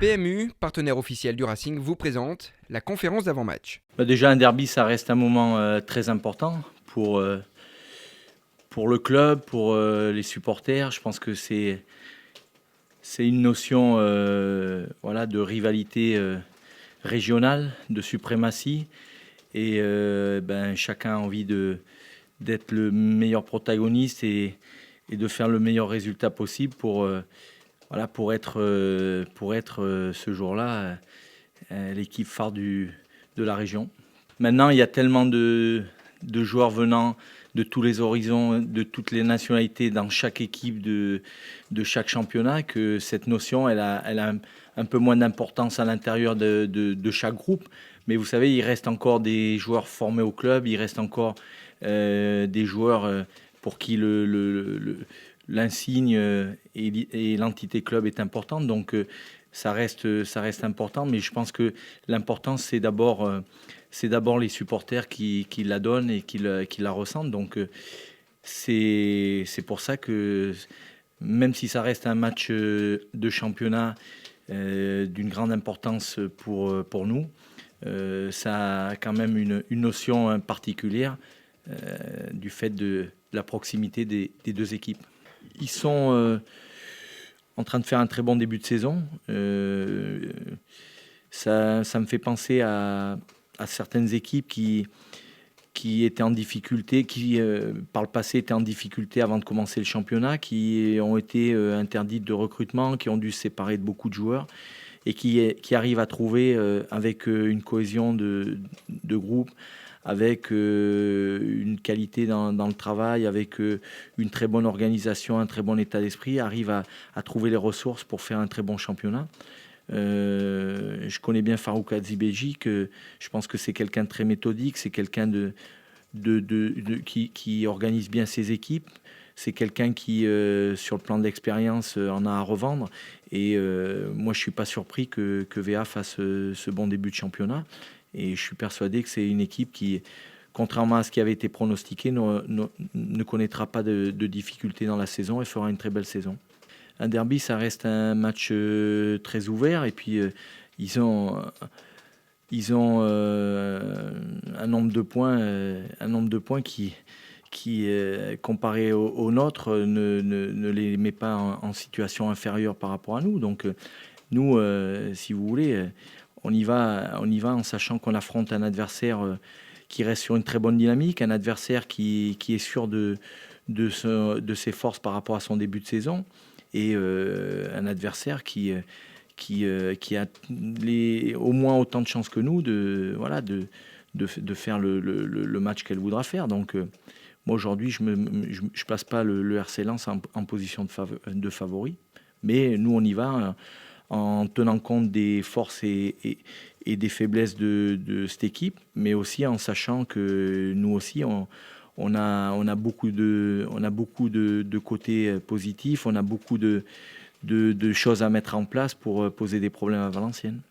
PMU, partenaire officiel du Racing, vous présente la conférence d'avant-match. Déjà, un derby, ça reste un moment très important pour le club, pour les supporters. Je pense que c'est une notion de rivalité régionale, de suprématie. Et chacun a envie d'être le meilleur protagoniste et de faire le meilleur résultat possible pour être ce jour-là l'équipe phare de la région. Maintenant, il y a tellement de joueurs venant de tous les horizons, de toutes les nationalités dans chaque équipe de chaque championnat que cette notion, elle a un peu moins d'importance à l'intérieur de chaque groupe. Mais vous savez, il reste encore des joueurs formés au club, il reste encore des joueurs pour qui l'insigne et l'entité club est importante. Donc, ça reste important, mais je pense que l'important, c'est d'abord les supporters qui la donnent et qui la ressentent. Donc, c'est pour ça que, même si ça reste un match de championnat d'une grande importance pour nous, ça a quand même une notion particulière du fait de la proximité des deux équipes. Ils sont en train de faire un très bon début de saison. Ça me fait penser à certaines équipes qui étaient en difficulté, qui par le passé étaient en difficulté avant de commencer le championnat, qui ont été interdites de recrutement, qui ont dû se séparer de beaucoup de joueurs et qui arrivent à trouver avec une cohésion de groupe, avec une qualité dans le travail, avec une très bonne organisation, un très bon état d'esprit, arrive à trouver les ressources pour faire un très bon championnat. Je connais bien Farouk Adzibeji, que je pense que c'est quelqu'un de très méthodique, c'est quelqu'un qui organise bien ses équipes, c'est quelqu'un qui, sur le plan de l'expérience, en a à revendre. Et moi, je ne suis pas surpris que VA fasse ce bon début de championnat. Et je suis persuadé que c'est une équipe qui, contrairement à ce qui avait été pronostiqué, ne connaîtra pas de difficultés dans la saison et fera une très belle saison. Un derby, ça reste un match très ouvert. Et puis, ils ont un nombre de points qui comparé aux nôtres, ne les met pas en situation inférieure par rapport à nous. Donc, nous, si vous voulez, on y va en sachant qu'on affronte un adversaire qui reste sur une très bonne dynamique, un adversaire qui est sûr de ses forces par rapport à son début de saison, et un adversaire qui a au moins autant de chances que nous de faire le match qu'elle voudra faire. Donc, moi, aujourd'hui, je ne place pas le RC Lens en position de favori, mais nous, on y va en tenant compte des forces et des faiblesses de cette équipe, mais aussi en sachant que nous aussi, on a beaucoup de côtés positifs, on a beaucoup de choses à mettre en place pour poser des problèmes à Valenciennes.